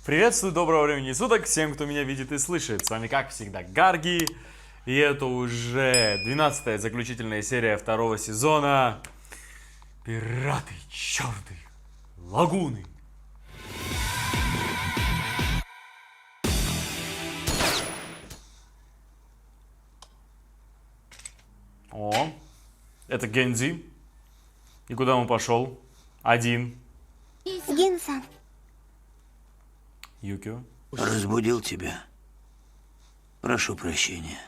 Приветствую, доброго времени суток всем, кто меня видит и слышит. С вами, как всегда, Гарги. И это уже 12-я заключительная серия второго сезона «Пираты Черной Лагуны». О, это Гензи. И куда он пошел? Один. Гин-сан, Юкио. Разбудил тебя. Прошу прощения.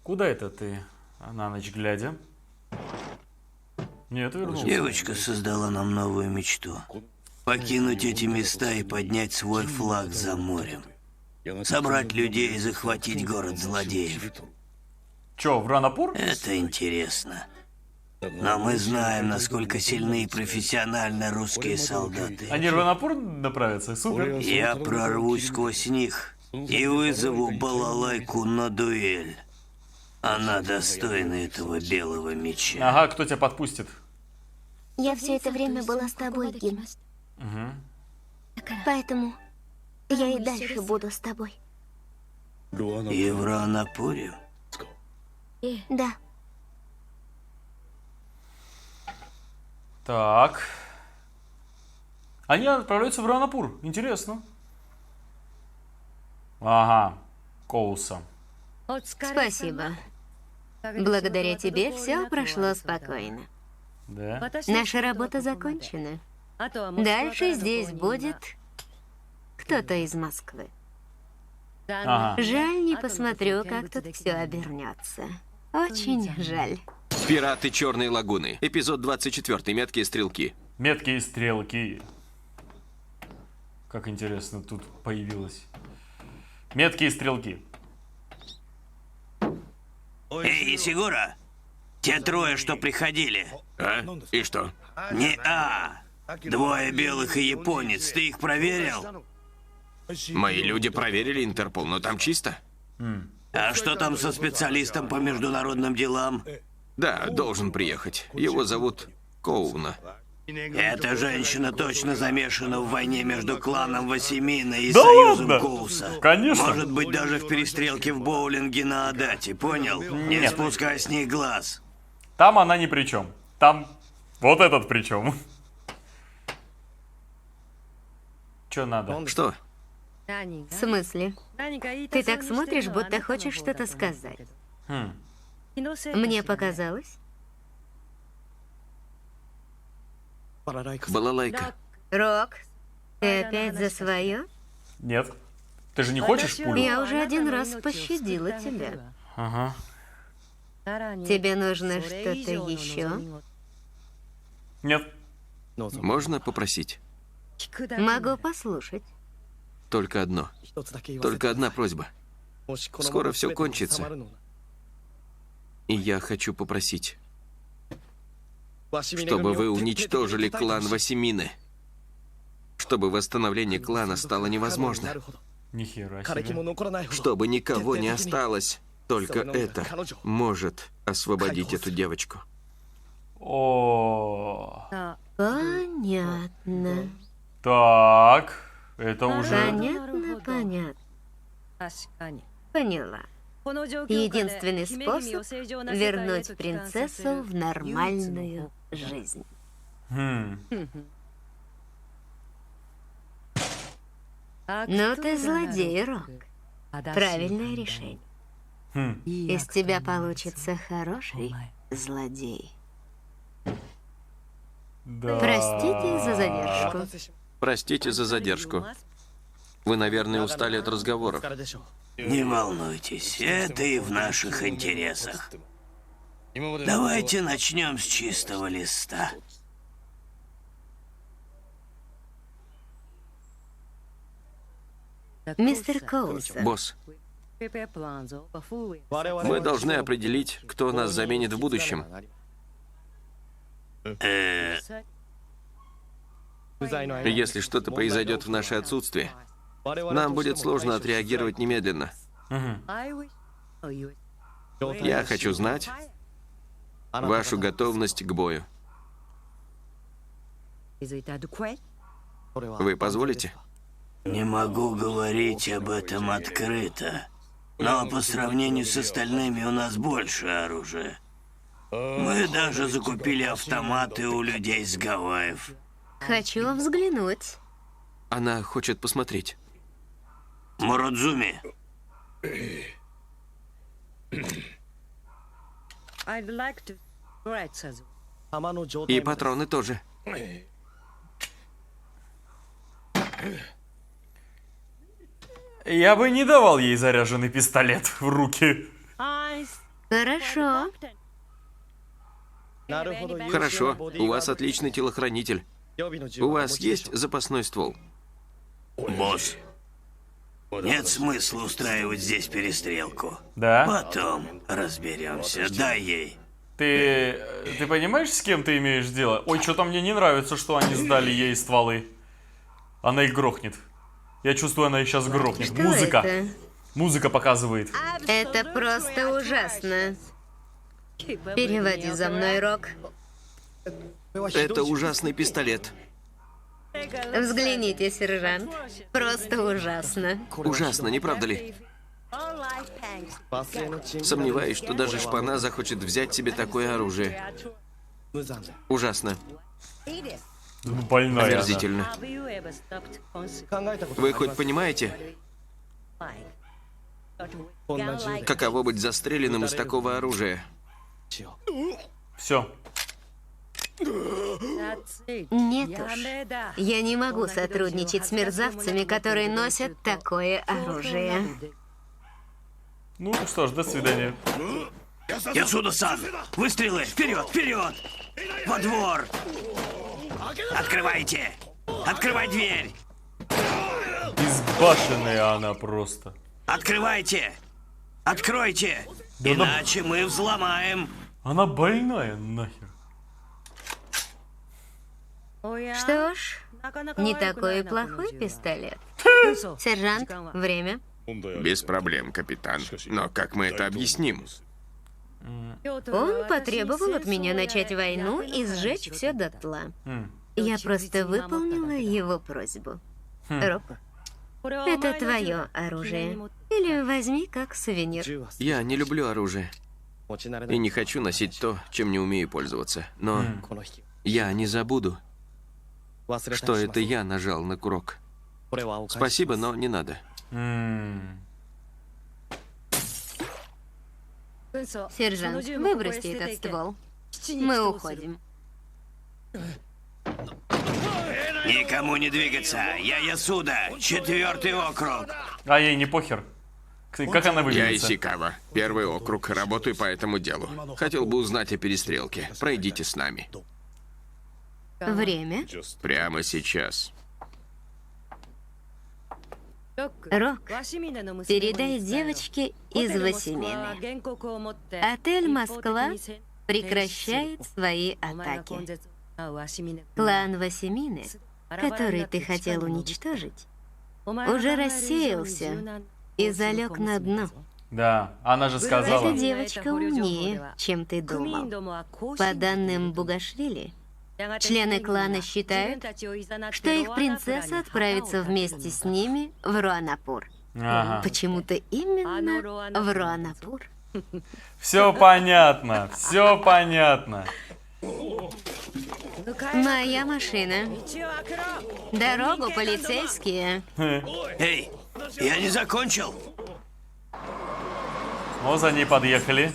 Куда это ты на ночь глядя? Нет, вернулся. Девочка создала нам новую мечту. Покинуть эти места и поднять свой флаг за морем. Собрать людей и захватить город злодеев. Че, в Ранапур? Это интересно. Но мы знаем, насколько сильны и профессиональны русские солдаты. Они в Ранапур направятся? Супер. Я прорвусь сквозь них и вызову балалайку на дуэль. Она достойна этого белого меча. Ага, кто тебя подпустит? я все это время была с тобой, Гин. Поэтому я и дальше буду с тобой. И в Ранапуре? Да, Так. Они отправляются в Ранапур. Интересно. Ага. Коуса. Спасибо. Благодаря тебе все прошло спокойно. Да? Наша работа закончена. Дальше здесь будет кто-то из Москвы. Ага. Жаль, не посмотрю, как тут все обернется. Очень жаль. Пираты Черной Лагуны. Эпизод 24. Меткие стрелки. Меткие стрелки. Как интересно тут появилось. Меткие стрелки. Эй, Исигура! Те трое, что приходили. А? И что? Двое белых и японец. Ты их проверил? Мои люди проверили Интерпол, но там чисто. А что там со специалистом по международным делам? Да, должен приехать. Его зовут Коуна. Эта женщина точно замешана в войне между кланом Васимина и Да союзом ладно? Коуса. Конечно. Может быть, даже в перестрелке в боулинге на Адате, понял? Не Нет. спускай с них глаз. Там она ни при чем. Там вот этот при чем. Че надо? Что? В смысле? Ты так смотришь, будто хочешь что-то сказать. Мне показалось. Балалайка. Рок, ты опять за свое? Нет. Ты же не хочешь пулю? Я уже один раз пощадила тебя. Ага. Тебе нужно что-то еще? Нет. Можно попросить? Могу послушать. Только одно. Только одна просьба. Скоро все кончится. И я хочу попросить, чтобы вы уничтожили клан Васимины. Чтобы восстановление клана стало невозможно. Нихера себе. Чтобы никого не осталось. Только это может освободить эту девочку. О. Понятно. Так. Это уже... Понятно. Поняла. Единственный способ вернуть принцессу в нормальную жизнь. Ну ты злодей, Рок. Правильное решение. Из тебя получится хороший злодей. Да. Простите за задержку. Простите за задержку. Вы, наверное, устали от разговоров. Не волнуйтесь, это и в наших интересах. Давайте начнем с чистого листа. Мистер Коулса, Босс, мы должны определить, кто нас заменит в будущем. Если что-то произойдет в наше отсутствие, нам будет сложно отреагировать немедленно. Я хочу знать вашу готовность к бою. Вы позволите? Не могу говорить об этом открыто, но по сравнению с остальными у нас больше оружия. Мы даже закупили автоматы у людей с Гавайев. Хочу взглянуть. Она хочет посмотреть. Муродзуми, И патроны тоже. Я бы не давал ей заряженный пистолет в руки. Хорошо. Хорошо, у вас отличный телохранитель. У вас есть запасной ствол? босс, нет смысла устраивать здесь перестрелку. Да? Потом разберемся. Дай ей. Ты понимаешь, с кем ты имеешь дело? Ой, что-то мне не нравится, что они сдали ей стволы. Она их грохнет. Я чувствую, она их сейчас грохнет. Что Музыка. это? Музыка показывает. Это просто ужасно. Переводи за мной, Рок. Это ужасный пистолет. Взгляните, сержант. Просто ужасно. Ужасно, не правда ли? Сомневаюсь, что даже шпана захочет взять себе такое оружие. Ужасно. Больная она. Омерзительно. Вы хоть понимаете, каково быть застреленным из такого оружия? Все. Нет уж. Я не могу сотрудничать с мерзавцами, которые носят такое оружие. Ну что ж, до свидания. Ясуда-сан, выстрелы! Вперед, вперед! Во двор! Открывайте! Открывай дверь! Избашенная она просто. Открывайте! Откройте! Иначе мы взломаем. Она больная нахер. Что ж, не такой и плохой пистолет. Сержант, время. Без проблем, капитан. Но как мы это объясним? Он потребовал от меня начать войну и сжечь все дотла. Я просто выполнила его просьбу. Рок, это твое оружие. Или возьми как сувенир. Я не люблю оружие. И не хочу носить то, чем не умею пользоваться. Но я не забуду, что это я нажал на курок. Спасибо, но не надо. Сержант, выбросьте этот ствол. Мы уходим. Никому не двигаться. Я Ясуда, 4-й округ. А ей не похер. Как она Я выглядит? Исикава, 1-й округ, работаю по этому делу. Хотел бы узнать о перестрелке. Пройдите с нами. Время. Прямо сейчас. Рок, передай девочке из Васимины. Отель «Москва» прекращает свои атаки. Клан Васимины, который ты хотел уничтожить, уже рассеялся и залег на дно. Да, она же сказала. Эта девочка умнее, чем ты думал. По данным Бугашвили, члены клана считают, что их принцесса отправится вместе с ними в Руанапур. Ага. Почему-то именно в Руанапур. Все понятно, все понятно. Моя машина. Дорогу, полицейские. Эй, я не закончил. Вот за ней подъехали.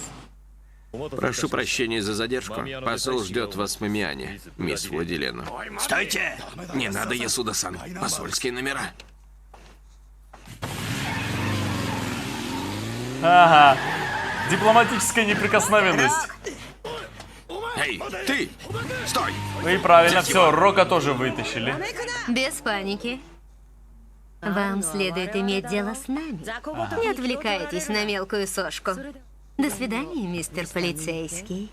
Прошу прощения за задержку. Посол ждет вас в Мамиане, мисс Владилену. Стойте! Не надо, Ясуда-сан. Посольские номера. Ага. Дипломатическая неприкосновенность. Эй, ты! Стой! Ну и правильно, все, Рока тоже вытащили. Без паники. Вам следует иметь дело с нами. Не отвлекайтесь на мелкую сошку. До свидания, мистер полицейский.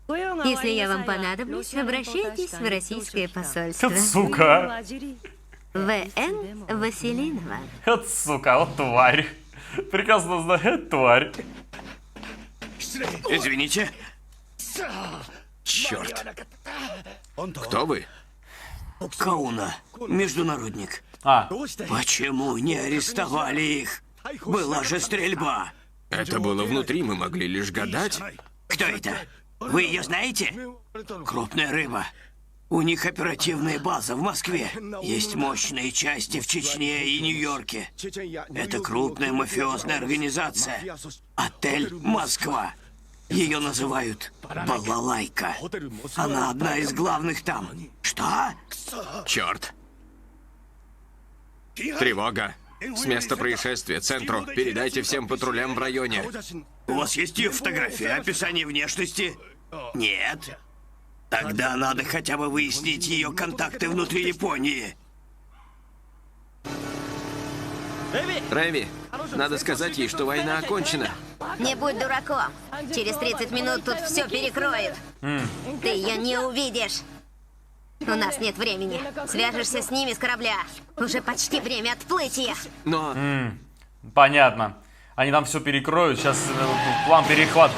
Если я вам понадоблюсь, обращайтесь в российское посольство. Вот сука. В.Н. Василинова. Вот сука, вот тварь. Прекрасно знает тварь. Извините. Черт. Кто вы? Кауна, международник. А, Почему не арестовали их? Была же стрельба. Это было внутри, мы могли лишь гадать. Кто это? Вы ее знаете? Крупная рыба. У них оперативная база в Москве. Есть мощные части в Чечне и Нью-Йорке. Это крупная мафиозная организация. Отель «Москва». Ее называют «Балалайка». Она одна из главных там. Что? Черт. Тревога. С места происшествия, центру. Передайте всем патрулям в районе. У вас есть ее фотография, описание внешности? Нет. Тогда надо хотя бы выяснить ее контакты внутри Японии. Рэви, надо сказать ей, что война окончена. Не будь дураком. Через 30 минут тут все перекроют. Ты ее не увидишь. У нас нет времени. Свяжешься с ними с корабля. Уже почти время отплытия. Но... понятно. Они там все перекроют. Сейчас план перехват.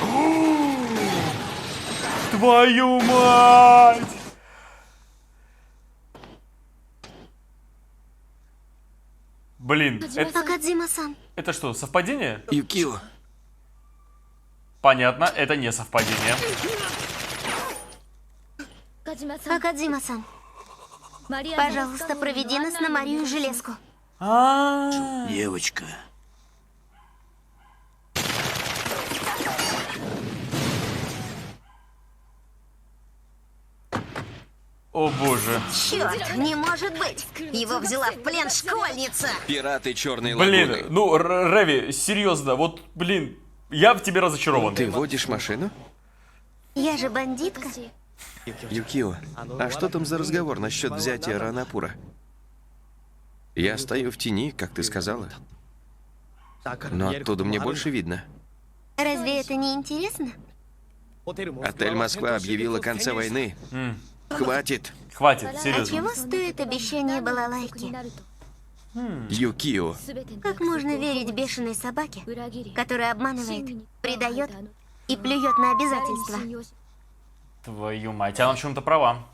Твою мать! Блин, Акадзима-сан. это что, совпадение? Юкио, Понятно, это не совпадение. Акадзима-сан, пожалуйста, проведи нас на Марию Железку. Девочка. О боже. Черт, не может быть. Его взяла в плен школьница. пираты Черной лагуны. Блин, ну, Рэви, серьезно, вот, блин, я в тебе разочарован. Ты водишь машину? Я же бандитка. Юкио, а что там за разговор насчет взятия Ранапура? Я стою в тени, как ты сказала. Но оттуда мне больше видно. Разве это не интересно? Отель «Москва» объявил о конце войны. Хватит. Хватит, А серьезно. чего стоит обещание балалайки? Юкио, Как можно верить бешеной собаке, которая обманывает, предает и плюет на обязательства? Твою мать, она в чем-то права.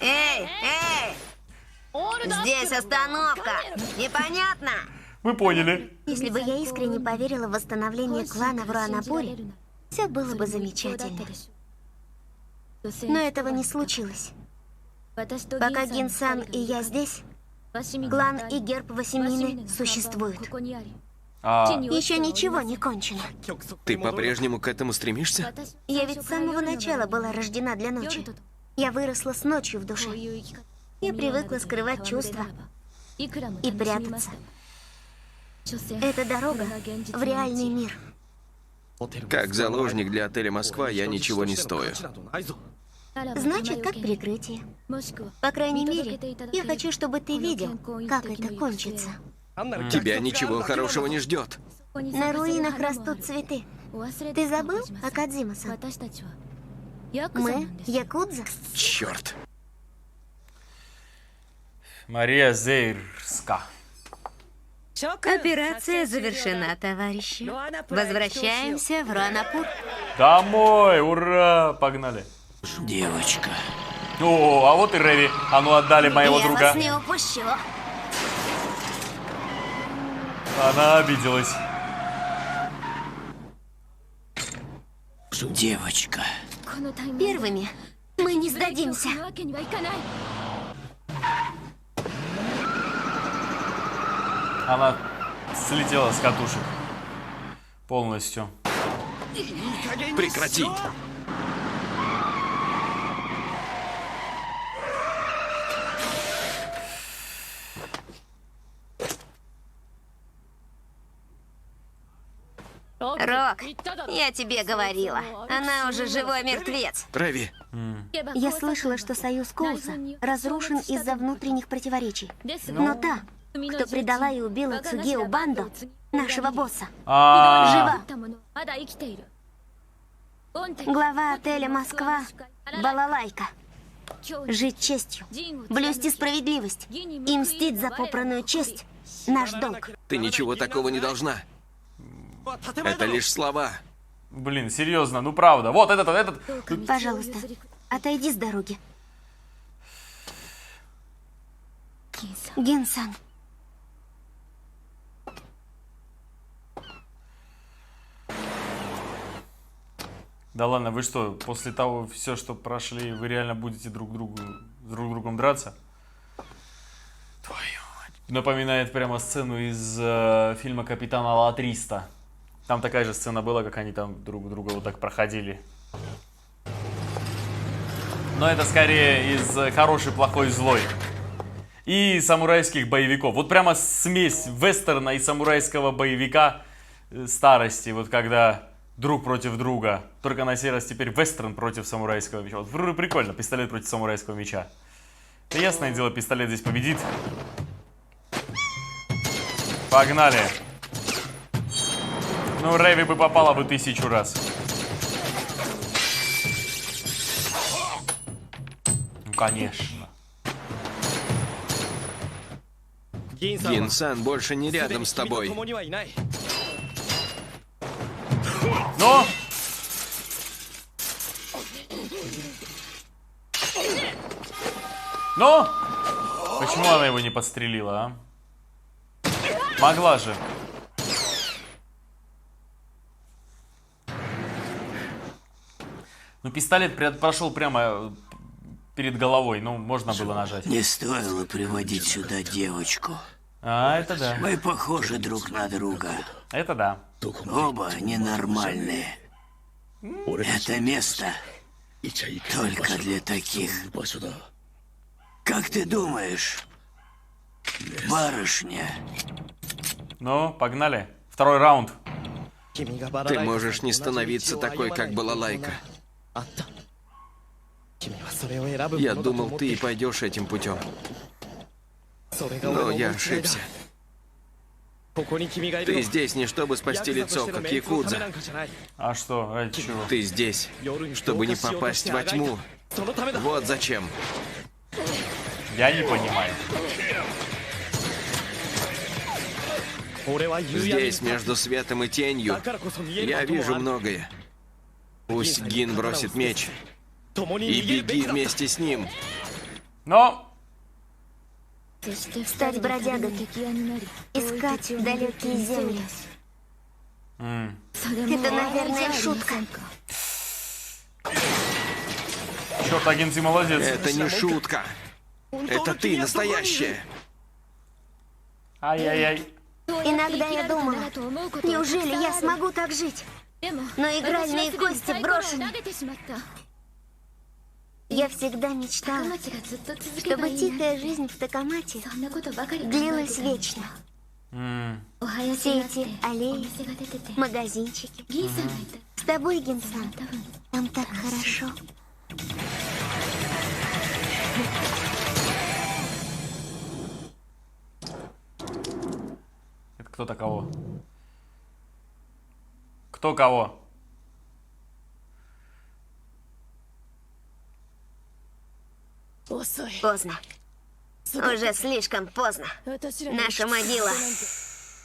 Эй, эй! Здесь остановка. Непонятно? Вы поняли. Если бы я искренне поверила в восстановление клана в Руанапуре, все было бы замечательно. Но этого не случилось. Пока Гин-сан и я здесь, клан и герб Восемины существуют. Еще ничего не кончено. ты по-прежнему к этому стремишься? Я ведь с самого начала была рождена для ночи. Я выросла с ночью в душе. Я привыкла скрывать чувства и прятаться. Это дорога в реальный мир. Как заложник для отеля «Москва» я ничего не стою. Значит, как прикрытие. По крайней мере, я хочу, чтобы ты видел, как это кончится. Тебя ничего хорошего не ждет. На руинах растут цветы. Ты забыл, Акадзима-сан? Мы якудза. Черт. Мария Зейрска. Операция завершена, товарищи. Возвращаемся в Ранапур. Домой, ура, погнали. Девочка. О, а вот и Рэви. А ну отдали моего Я друга. вас не упущу. Она обиделась. Девочка. Первыми мы не сдадимся. Она слетела с катушек. Полностью. Прекрати. Рок, я тебе говорила. Она уже живой мертвец. Рэви, Я слышала, что союз Коуса разрушен из-за внутренних противоречий. Но та, кто предала и убила Цугео Бандо, нашего босса, жива. Глава отеля «Москва» Балалайка. Жить честью, блюсти справедливость и мстить за попранную честь — наш долг. ты ничего такого не должна. Это лишь слова. Блин, серьезно, ну правда. Вот этот. Пожалуйста, Отойди с дороги. Гин-сан. Да ладно, вы что, после того, все, что прошли, вы реально будете друг другом драться? Твою мать. Напоминает прямо сцену из фильма «Капитана Ла-300». Там такая же сцена была, как они там друг друга вот так проходили. Но это скорее из «Хороший, плохой, злой». И самурайских боевиков. Вот прямо смесь вестерна и самурайского боевика старости. Вот когда друг против друга. Только на сей раз теперь вестерн против самурайского меча. Вот прикольно, пистолет против самурайского меча. Да ясное дело, пистолет здесь победит. Погнали. Ну, Рэви бы попала бы 1000 раз. Ну, конечно. Гин-сан больше не рядом с тобой. Ну? Ну? Почему она его не подстрелила, а? Могла же. Ну, пистолет прошел прямо перед головой. Ну, можно было нажать. Не стоило приводить сюда девочку. А, это да. Мы похожи друг на друга. Это да. Оба ненормальные. Это место только для таких. Как ты думаешь, барышня? Ну, погнали. Второй раунд. Ты можешь не становиться такой, как была Лайка. Я думал, ты и пойдешь этим путем. Но я ошибся. Ты здесь не чтобы спасти лицо, как Якудза. А что, ради чего? Ты здесь, чтобы не попасть во тьму. Вот зачем. Я не понимаю. Здесь, между светом и тенью, я вижу многое. Пусть Гин бросит меч. И беги вместе с ним. Но... Стать бродягой. Искать далекие земли. Это, наверное, шутка. Черт, агент, ты молодец. Это не шутка. Это ты настоящая. Ай-яй-яй. Иногда я думала, неужели я смогу так жить? Но игральные кости брошены. Я всегда мечтала, чтобы тихая жизнь в Такамате длилась вечно. Все эти аллеи, магазинчики. С тобой, Гин-сан, там так хорошо. Это кто-то кого? Кто кого? Поздно. Уже слишком поздно. Наша могила.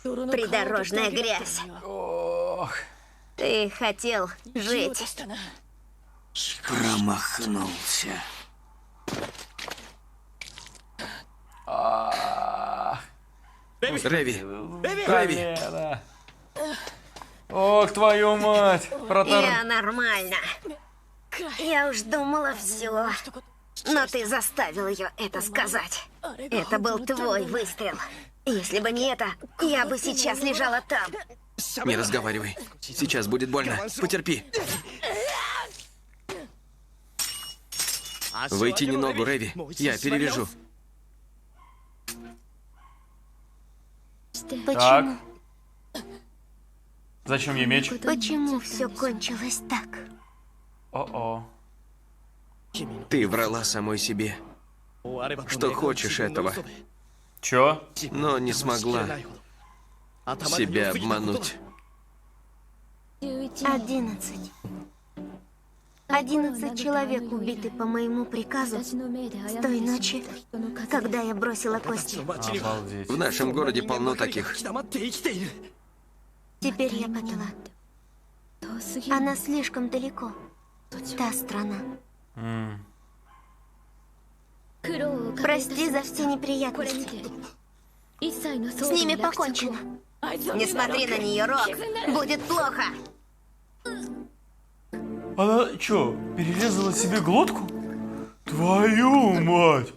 Придорожная грязь. Ох. Ты хотел жить. Промахнулся. Рэви. Колено. Ох, твою мать. Я нормально. Я уж думала все. Но ты заставил ее это сказать. Это был твой выстрел. Если бы не это, я бы сейчас лежала там. Не разговаривай. Сейчас будет больно. Потерпи. Вытяни ногу, Рэви. Я перевяжу. Почему? Зачем ей меч? Почему все кончилось так? О-о. Ты врала самой себе, что хочешь этого, Чё? но не смогла себя обмануть. 11. 11 человек убиты по моему приказу с той ночи, когда я бросила кости. Обалдеть. В нашем городе полно таких. Теперь я поняла. Она слишком далеко. Та страна. Прости за все неприятности. С ними покончено. Не смотри на нее, Рок. Будет плохо. Она что, перерезала себе глотку? Твою мать!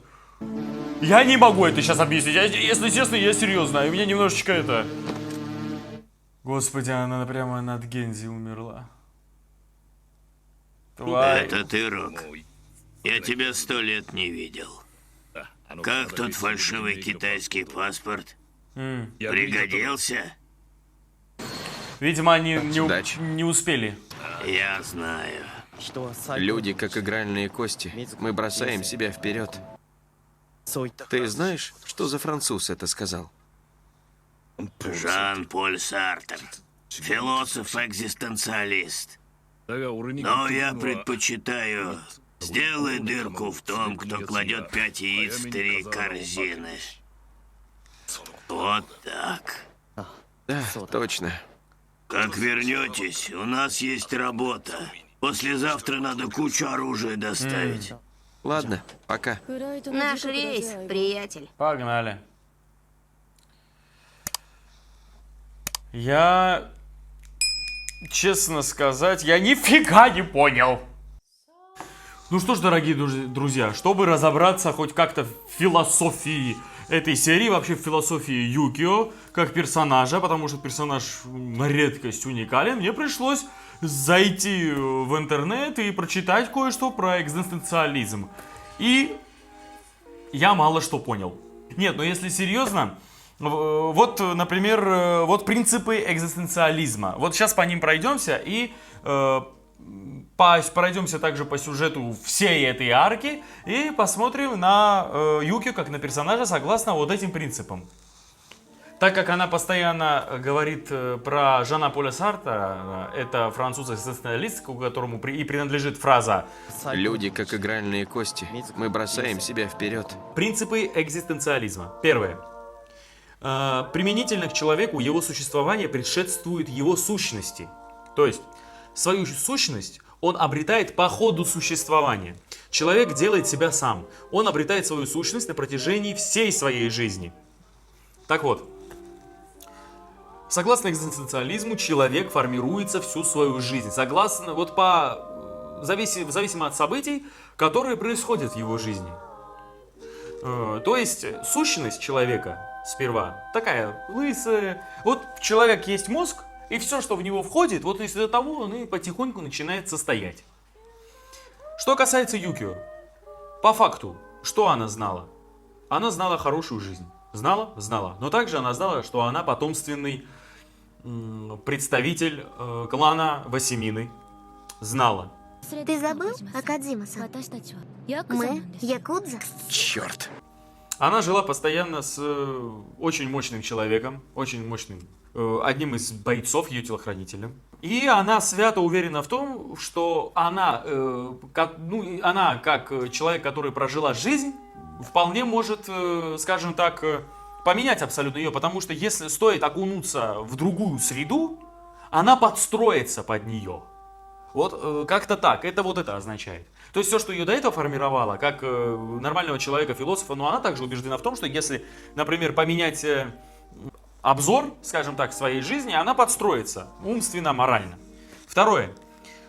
Я не могу это сейчас объяснить. Если честно, я серьезно. И у меня немножечко это... Господи, она прямо над Гензи умерла. Это ты, Рок. Я тебя 100 лет не видел. Как тот фальшивый китайский паспорт? Пригодился? Видимо, они Удачи. не успели. Я знаю. Люди, как игральные кости. Мы бросаем себя вперед. Ты знаешь, что за француз это сказал? Жан-Поль Сартр. Философ-экзистенциалист. Но я предпочитаю... Сделай дырку в том, кто кладет 5 яиц в 3 корзины. Вот так. Да, точно. Как вернетесь, у нас есть работа. Послезавтра надо кучу оружия доставить. Ладно, пока. Наш рейс, приятель. Погнали. Я... Честно сказать, я нифига не понял. Ну что ж, дорогие друзья, чтобы разобраться хоть как-то в философии этой серии, вообще в философии Юкио, как персонажа, потому что персонаж на редкость уникален, мне пришлось зайти в интернет и прочитать кое-что про экзистенциализм. И я мало что понял. Нет, но если серьезно, вот, например, вот принципы экзистенциализма. Вот сейчас по ним пройдемся и... пройдемся также по сюжету всей этой арки и посмотрим на Юкио как на персонажа согласно вот этим принципам. Так как она постоянно говорит про Жана Поля Сартра, это француз-экзистенциалист, к которому и принадлежит фраза Люди, как игральные кости. Мы бросаем себя вперед. «Принципы экзистенциализма». Первое. Применительно к человеку его существование предшествует его сущности. То есть, свою сущность он обретает по ходу существования. Человек делает себя сам. Он обретает свою сущность на протяжении всей своей жизни. Так вот, согласно экзистенциализму, человек формируется всю свою жизнь. Согласно, вот зависимо от событий, которые происходят в его жизни. То есть, сущность человека сперва такая лысая. Вот человек есть мозг, и все, что в него входит, вот из-за того он и потихоньку начинает состоять. Что касается Юкио, по факту, что она знала? Она знала хорошую жизнь. Знала? Знала. Но также она знала, что она потомственный представитель клана Восемины. Знала. Ты забыл, Акадзима-сан? Мы якудза. Черт. Она жила постоянно с очень мощным человеком, очень мощным, одним из бойцов, ее телохранителем. И она свято уверена в том, что она, как человек, который прожила жизнь, вполне может, скажем так, поменять абсолютно ее. Потому что если стоит окунуться в другую среду, она подстроится под нее. Вот как-то так, это вот это означает. То есть все, что ее до этого формировало, как нормального человека-философа, но она также убеждена в том, что если, например, поменять обзор, скажем так, своей жизни, она подстроится умственно, морально. Второе.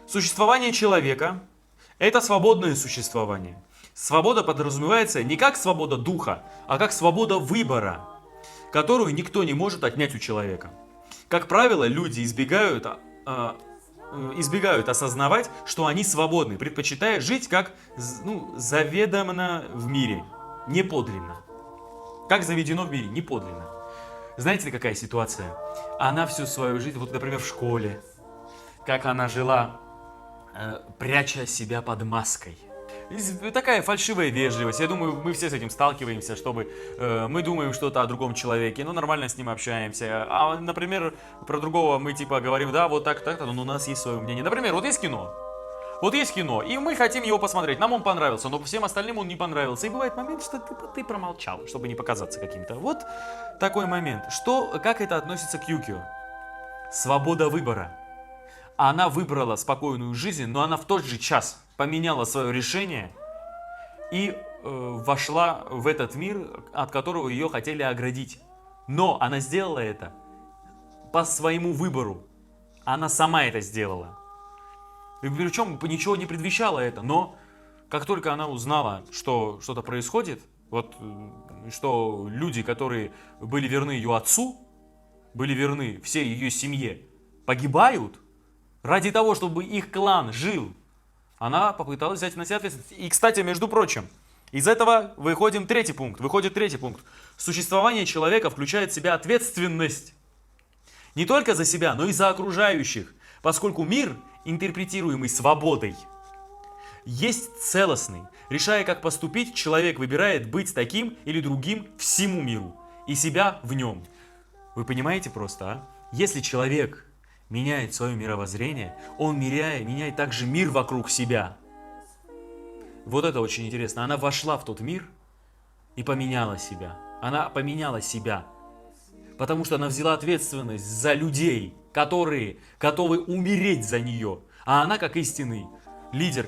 Существование человека – это свободное существование. Свобода подразумевается не как свобода духа, а как свобода выбора, которую никто не может отнять у человека. Как правило, люди избегают осознавать, что они свободны, предпочитая жить как заведомо в мире, не подлинно. Как заведено в мире, не подлинно. Знаете ли, какая ситуация? Она всю свою жизнь, вот, например, в школе, как она жила, пряча себя под маской. Такая фальшивая вежливость. Я думаю, мы все с этим сталкиваемся, чтобы мы думаем что-то о другом человеке, но нормально с ним общаемся. А, например, про другого мы типа говорим, да, вот так, так, но у нас есть свое мнение. Например, вот есть кино. Вот есть кино, и мы хотим его посмотреть. Нам он понравился, но всем остальным он не понравился. И бывает момент, что ты промолчал, чтобы не показаться каким-то. Вот такой момент. Как это относится к Юкио? Свобода выбора. она выбрала спокойную жизнь, но она в тот же час поменяла свое решение и вошла в этот мир, от которого ее хотели оградить. Но она сделала это по своему выбору. Она сама это сделала. И причем ничего не предвещало это, но как только она узнала, что что-то происходит, вот что люди, которые были верны ее отцу, были верны всей ее семье, погибают ради того, чтобы их клан жил, она попыталась взять на себя ответственность. И, кстати, между прочим, из этого выходит третий пункт. Существование человека включает в себя ответственность не только за себя, но и за окружающих, поскольку мир, интерпретируемый свободой, есть целостный. Решая, как поступить, человек выбирает быть таким или другим всему миру и себя в нем. Вы понимаете просто, а? Если человек меняет свое мировоззрение, он меняет также мир вокруг себя. Вот это очень интересно. Она вошла в тот мир и поменяла себя. Она поменяла себя, потому что она взяла ответственность за людей, которые готовы умереть за нее. А она, как истинный лидер,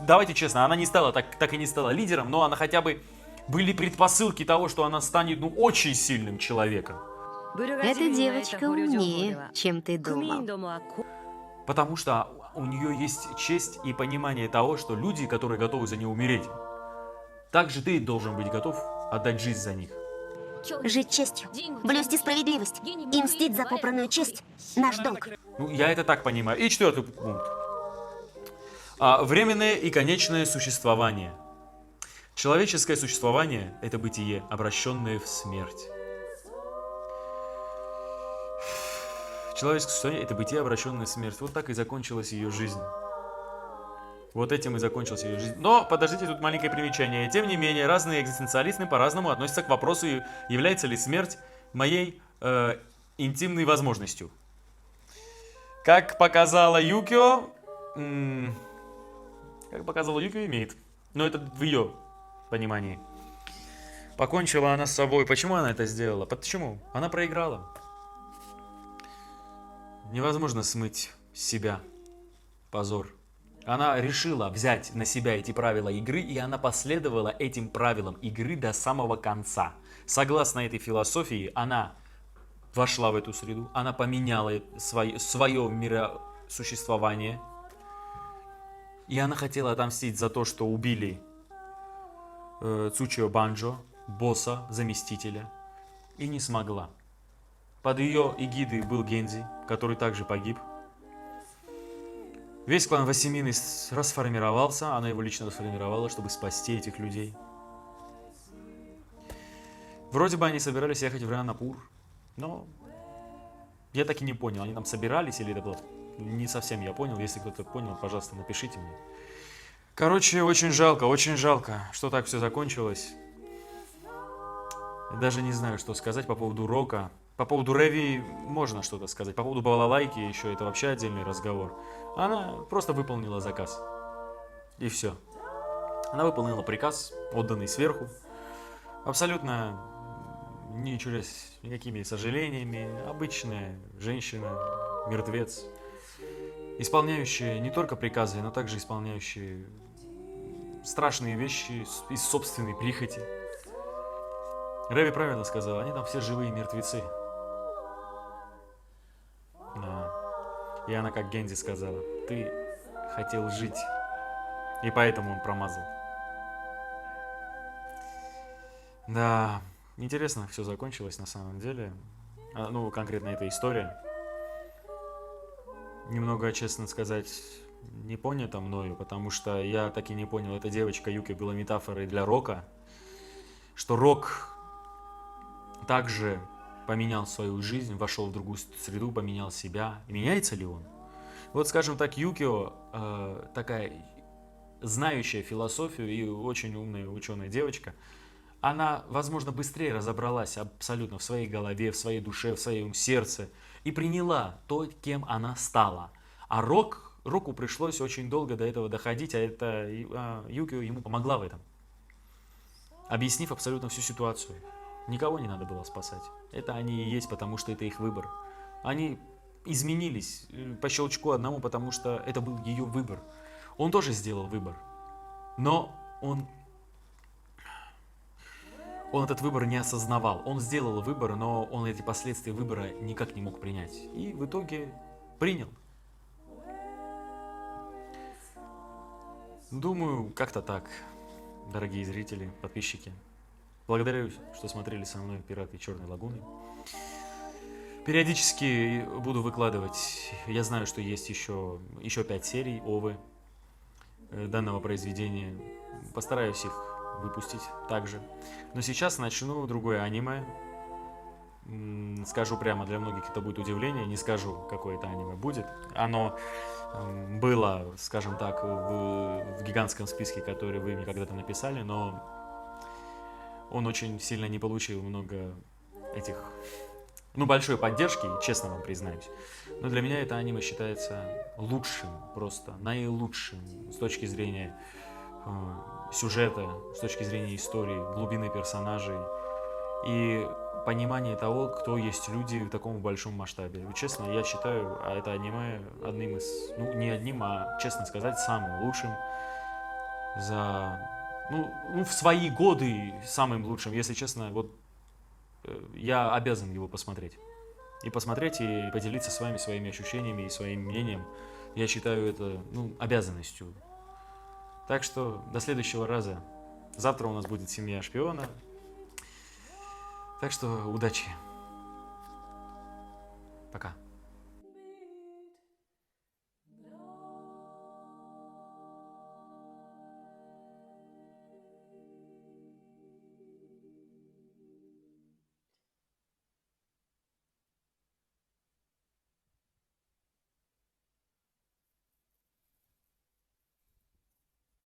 давайте честно, она не стала, так и не стала лидером, но она хотя бы были предпосылки того, что она станет очень сильным человеком. Эта девочка умнее, чем ты думал. Потому что у нее есть честь и понимание того, что люди, которые готовы за нее умереть, также ты должен быть готов отдать жизнь за них. Жить честью, блюсти справедливость и мстить за попранную честь – наш долг. Ну, я это так понимаю. И 4-й пункт. Временное и конечное существование. Человеческое существование – это бытие, обращенное в смерть. Человеческое существование – это бытие, обращенное в смерть. Вот так и закончилась ее жизнь. Вот этим и закончилась ее жизнь. Но, подождите, тут маленькое примечание. Тем не менее, разные экзистенциалисты по-разному относятся к вопросу, является ли смерть моей интимной возможностью. Как показала Юкио, имеет. Но это в ее понимании. Покончила она с собой. Почему она это сделала? Почему? Она проиграла. Невозможно смыть с себя позор. Она решила взять на себя эти правила игры, и она последовала этим правилам игры до самого конца. Согласно этой философии, она вошла в эту среду, она поменяла свое миросуществование, и она хотела отомстить за то, что убили Цучио Банджо, босса, заместителя, и не смогла. Под ее эгидой был Гензи, который также погиб. Весь клан Восемины расформировался, она его лично расформировала, чтобы спасти этих людей. Вроде бы они собирались ехать в Ранапур, но я так и не понял, они там собирались или это было не совсем я понял. Если кто-то понял, пожалуйста, напишите мне. Короче, очень жалко, что так все закончилось. Я даже не знаю, что сказать по поводу Рока. По поводу Реви можно что-то сказать. По поводу Балалайки еще это вообще отдельный разговор. Она просто выполнила заказ. И все. Она выполнила приказ, отданный сверху. Абсолютно ничего, никакими сожалениями. Обычная женщина, мертвец. Исполняющая не только приказы, но также исполняющая страшные вещи из собственной прихоти. Реви правильно сказала, они там все живые мертвецы. Да. И она, как Гензи, сказала, ты хотел жить, и поэтому он промазал. Да, интересно все закончилось на самом деле. Ну, конкретно эта история. Немного, честно сказать, не понято мною, потому что я так и не понял, эта девочка Юки была метафорой для Рока, что Рок также поменял свою жизнь, вошел в другую среду, поменял себя. И меняется ли он? Вот, скажем так, Юкио, такая знающая философию и очень умная ученая девочка, она, возможно, быстрее разобралась абсолютно в своей голове, в своей душе, в своем сердце и приняла то, кем она стала. А Року пришлось очень долго до этого доходить, а это Юкио ему помогла в этом, объяснив абсолютно всю ситуацию. Никого не надо было спасать. Это они и есть, потому что это их выбор. Они изменились по щелчку одному, потому что это был ее выбор. Он тоже сделал выбор. Но он этот выбор не осознавал. Он сделал выбор, но он эти последствия выбора никак не мог принять. И в итоге принял. Думаю, как-то так, дорогие зрители, подписчики. Благодарю, что смотрели со мной «Пираты Черной лагуны». Периодически буду выкладывать. Я знаю, что есть еще 5 серий ОВы данного произведения. Постараюсь их выпустить также. Но сейчас начну другое аниме. Скажу прямо, для многих это будет удивление. Не скажу, какое это аниме будет. Оно было, скажем так, в гигантском списке, который вы мне когда-то написали, но он очень сильно не получил много этих, большой поддержки, честно вам признаюсь. Но для меня это аниме считается лучшим, просто наилучшим с точки зрения сюжета, с точки зрения истории, глубины персонажей и понимания того, кто есть люди в таком большом масштабе. Честно, я считаю это аниме одним из, не одним, а, честно сказать, самым лучшим за, в свои годы самым лучшим. Если честно, вот я обязан его посмотреть. И посмотреть, и поделиться с вами своими ощущениями и своим мнением. Я считаю это, обязанностью. Так что до следующего раза. Завтра у нас будет «Семья шпиона». Так что удачи. Пока.